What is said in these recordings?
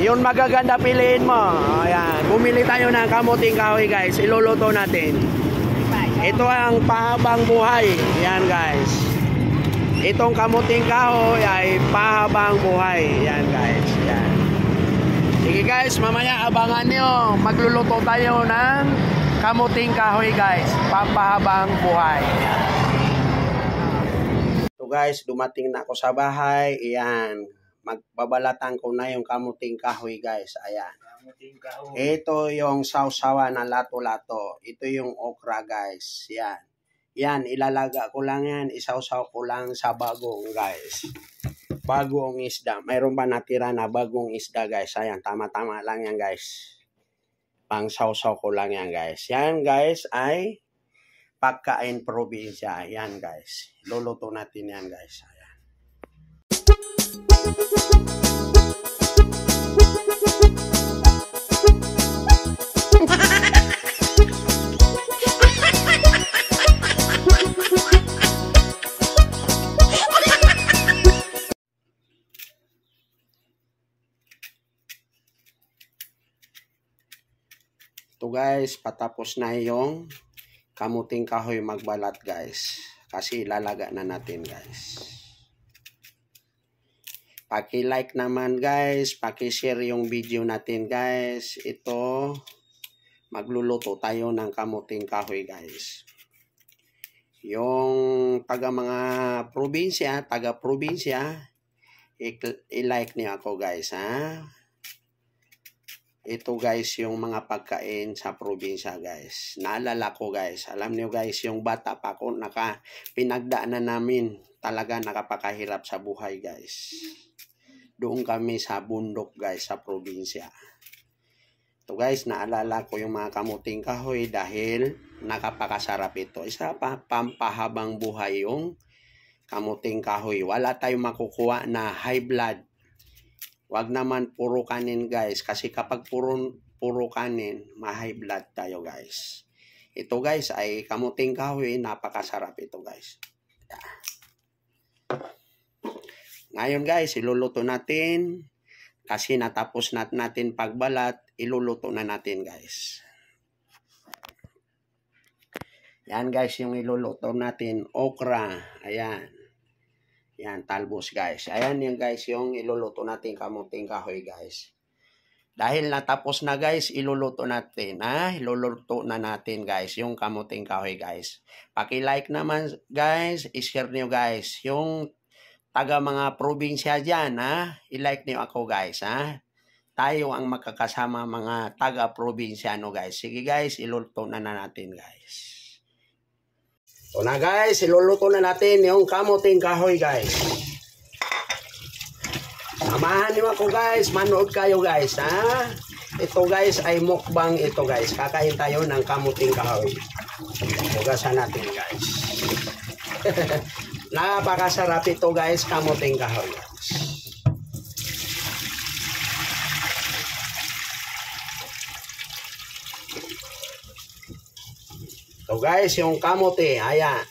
Yun magaganda, piliin mo. Ayan, bumili tayo ng kamuting kahoy guys. Iluluto natin. Ito ang pahabang buhay. Ayan guys. Itong kamuting kahoy ay pahabang buhay. Ayan guys. Ayan. Sige guys, mamaya abangan nyo. Magluluto tayo ng kamuting kahoy guys. Pampahabang buhay. So guys, dumating na ako sa bahay. Ayan. Magbabalatan ko na yung kamuting kahoy guys. Ayan. Ito yung sausawa na lato-lato. Ito yung okra guys. Yan. Yan, ilalaga ko lang yan. Isausaw ko lang sa bagong guys. Bagong isda. Mayroon ba natira na bagong isda guys? Ayan, tama-tama lang yan guys. Pang sausaw ko lang yan guys. Yan guys ay pagkain probinsya. Yan guys. Luluto natin yan guys. Ayan. Ito guys, patapos na yung kamuting kahoy magbalat guys. Kasi ilalaga na natin guys. Paki-like naman guys, paki-share yung video natin guys. Ito, magluluto tayo ng kamuting kahoy guys. Yung mga taga-probinsya, i-like niyo ako guys ha. Ito guys yung mga pagkain sa probinsya guys. Naalala ko guys. Alam niyo guys, yung bata pa ako, pinagdaanan namin. Talaga nakapakahirap sa buhay guys. Doon kami sa bundok guys, sa probinsya. Ito guys, naalala ko yung mga kamuting kahoy dahil nakapakasarap ito. Isa pa, pampahabang buhay yung kamuting kahoy. Wala tayong makukuha na high blood. Wag naman puro kanin guys. Kasi kapag puro kanin, ma-high blood tayo guys. Ito guys ay kamuting kahoy. Napakasarap ito guys. Ngayon guys, iluluto natin. Kasi natapos natin pagbalat. Iluluto na natin guys. Yan guys yung iluluto natin. Okra. Ayan. Yan, talbos guys. Ayan yung guys yung iluluto natin kamuting kahoy guys. Dahil natapos na guys, iluluto natin. Iluluto na natin guys yung kamuting kahoy guys. Paki-like naman guys, i-share nyo guys. Yung taga mga probinsya dyan i-like nyo ako guys Tayo ang makakasama mga taga-probinsyano guys. Sige guys, iluluto na natin guys. Ito na guys, iluluto na natin yung kamuting kahoy guys. Samahan niyo ako guys, manood kayo guys Ito guys ay mukbang ito guys. Kakain tayo ng kamuting kahoy. Hugasan natin guys. Napakasarap ito guys, kamuting kahoy guys. So guys, yung kamote, ayan.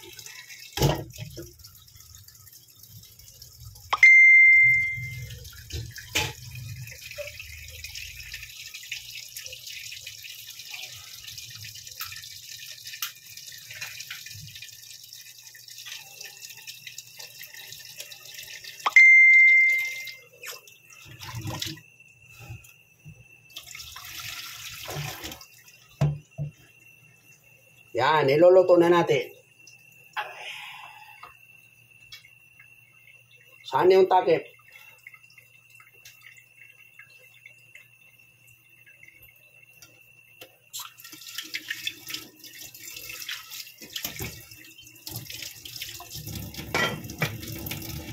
Yan, iluluto na natin. Saan yung takip?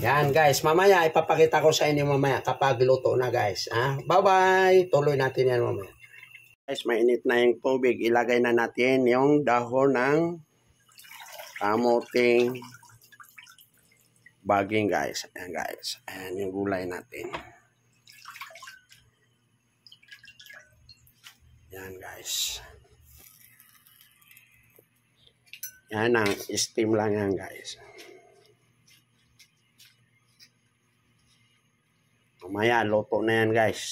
Yan guys, mamaya ipapakita ko sa inyo mamaya kapag luto na guys. Bye-bye. Tuloy natin yan mamaya. Guys, mainit na yung tubig. Ilagay na natin yung dahon ng kamuting baging guys. Ayan guys. Ayan yung gulay natin. Ayan guys. Yan ang steam lang yan guys. Mamaya luto na yan guys.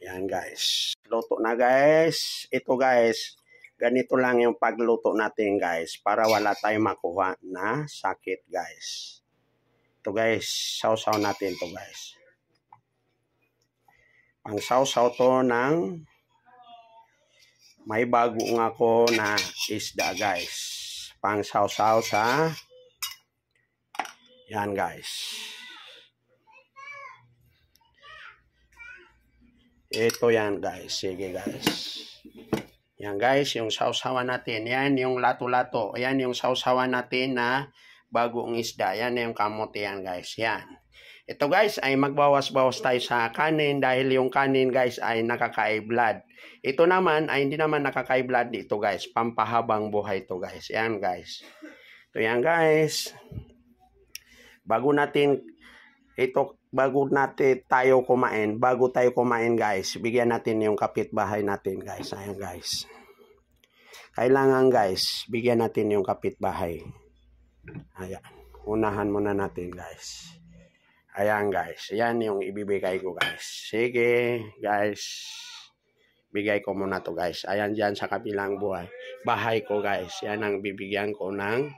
Yan guys. Luto na guys. Ito guys, ganito lang yung pagluto natin guys para wala tayong makuha na sakit guys. Ito guys, sausaw natin to guys. Ang sausaw to ng may bago nga ko na isda guys. Pang sausaw sa yan guys. Ito yan guys. Sige guys. Yan guys, yung sausawan natin. Yan yung lato-lato. Yan yung sausawan natin na bagong isda. Yan yung kamote yan guys. Yan. Ito guys ay magbawas-bawas tayo sa kanin dahil yung kanin guys ay nakaka-high blood. Ito naman ay hindi naman nakaka-high blood dito guys. Pampahabang buhay to guys. Yan guys. Ito yan guys. Bago tayo kumain guys, bigyan natin yung kapitbahay natin guys. Ayan guys. Kailangan guys, bigyan natin yung kapitbahay. Ayan. Unahan muna natin guys. Ayan guys. Ayan yung ibibigay ko guys. Sige guys. Bigay ko muna to guys. Ayan dyan sa kabilang bahay ko guys. Yan ang bibigyan ko ng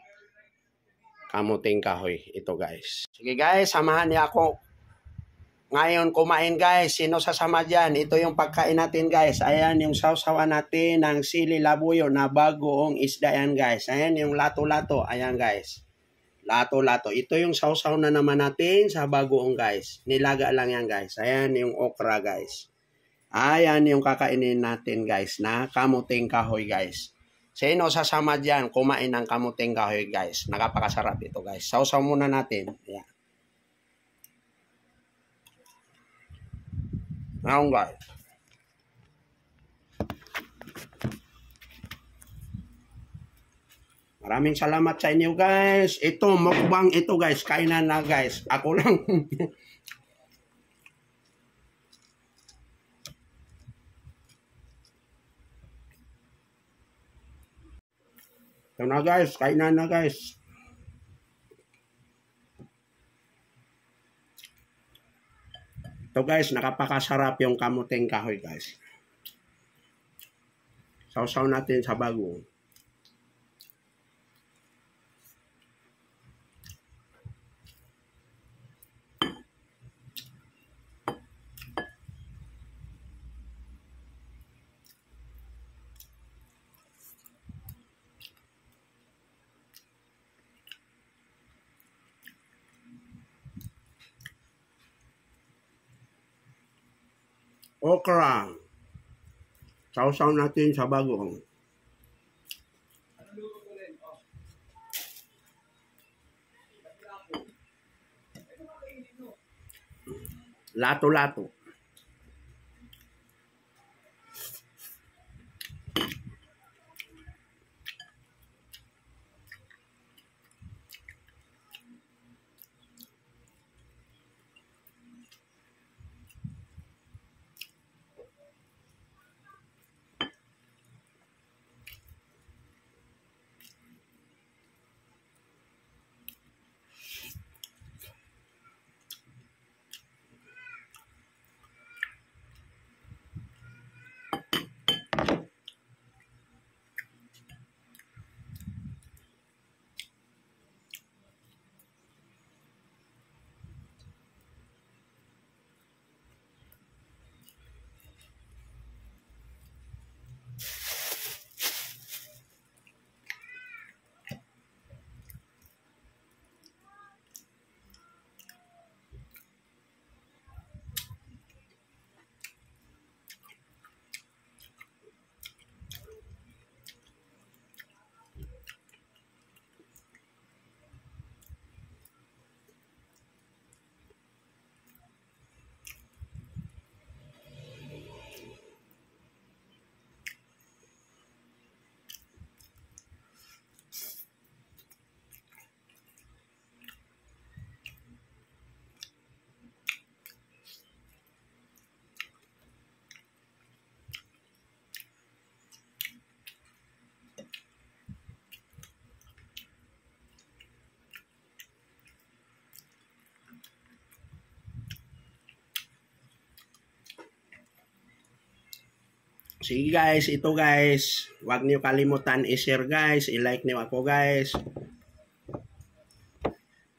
kamuting kahoy. Ito guys. Sige guys, samahan niya ako. Ngayon kumain guys. Sino sasama dyan? Ito yung pagkain natin guys. Ayan yung sausawan natin ng sili labuyo na bagoong isda yan guys. Ayan yung lato-lato. Ayan guys. Lato-lato. Ito yung sausaw na naman natin sa bagoong guys. Nilaga lang yan guys. Ayan yung okra guys. Ayan yung kakainin natin guys na kamuting kahoy guys. Sino sasama dyan kumain ng kamuting kahoy guys. Nakapakasarap ito guys. Sausaw muna natin. Ayan. Ngayon guys. Maraming salamat sa inyo guys. Ito, mukbang ito guys. Kainan na guys. Ako lang. Ito na guys. Kainan na guys. Ito guys, nakapakasarap yung kamuting kahoy guys. Sausaw natin sa bago. Okra. Sausaw natin sa bagong. Lato-lato. Sige guys, ito guys. Huwag niyo kalimutan i-share guys. I-like niyo ako guys.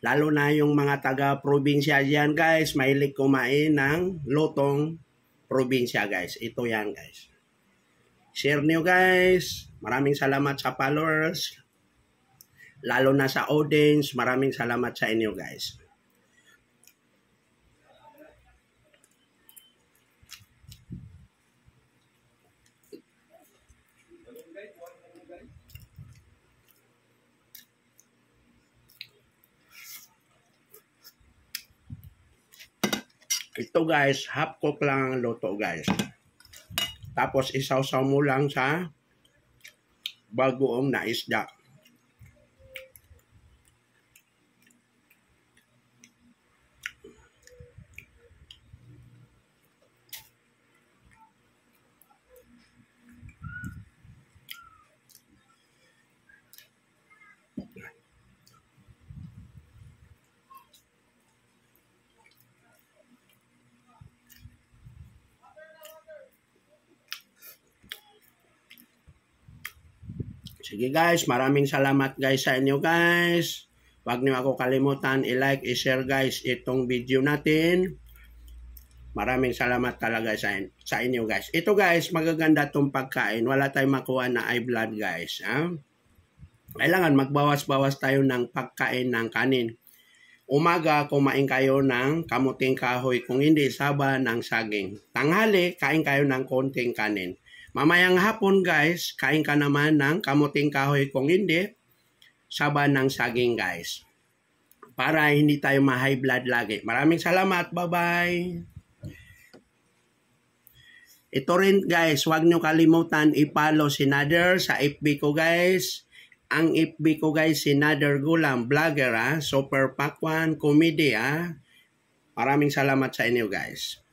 Lalo na yung mga taga-probinsya dyan guys. Mahilig kumain ng lutong probinsya guys. Ito yan guys. Share niyo guys. Maraming salamat sa followers. Lalo na sa audience. Maraming salamat sa inyo guys. Ito guys, half cook lang ang luto guys. Tapos isawsaw mo lang sa bagoong na isda. Sige guys, maraming salamat guys sa inyo guys. Huwag niyo ako kalimutan i-like, i-share guys itong video natin. Maraming salamat talaga sa inyo guys. Ito guys, magaganda itong pagkain. Wala tayong makuha na eye blood guys. Ha? Kailangan magbawas-bawas tayo ng pagkain ng kanin. Umaga, kumain kayo ng kamuting kahoy, kung hindi saba ng saging. Tanghali, kain kayo ng konting kanin. Mamayang hapon guys, kain ka naman ng kamuting kahoy, kung hindi, saba ng saging guys. Para hindi tayo ma-high blood lagi. Maraming salamat. Bye-bye. Ito rin guys, huwag nyo kalimutan i-follow si Nader sa FB ko guys. Ang FB ko guys, si Nader Gulam, vlogger ha. Super Pakwan, comedy ha. Maraming salamat sa inyo guys.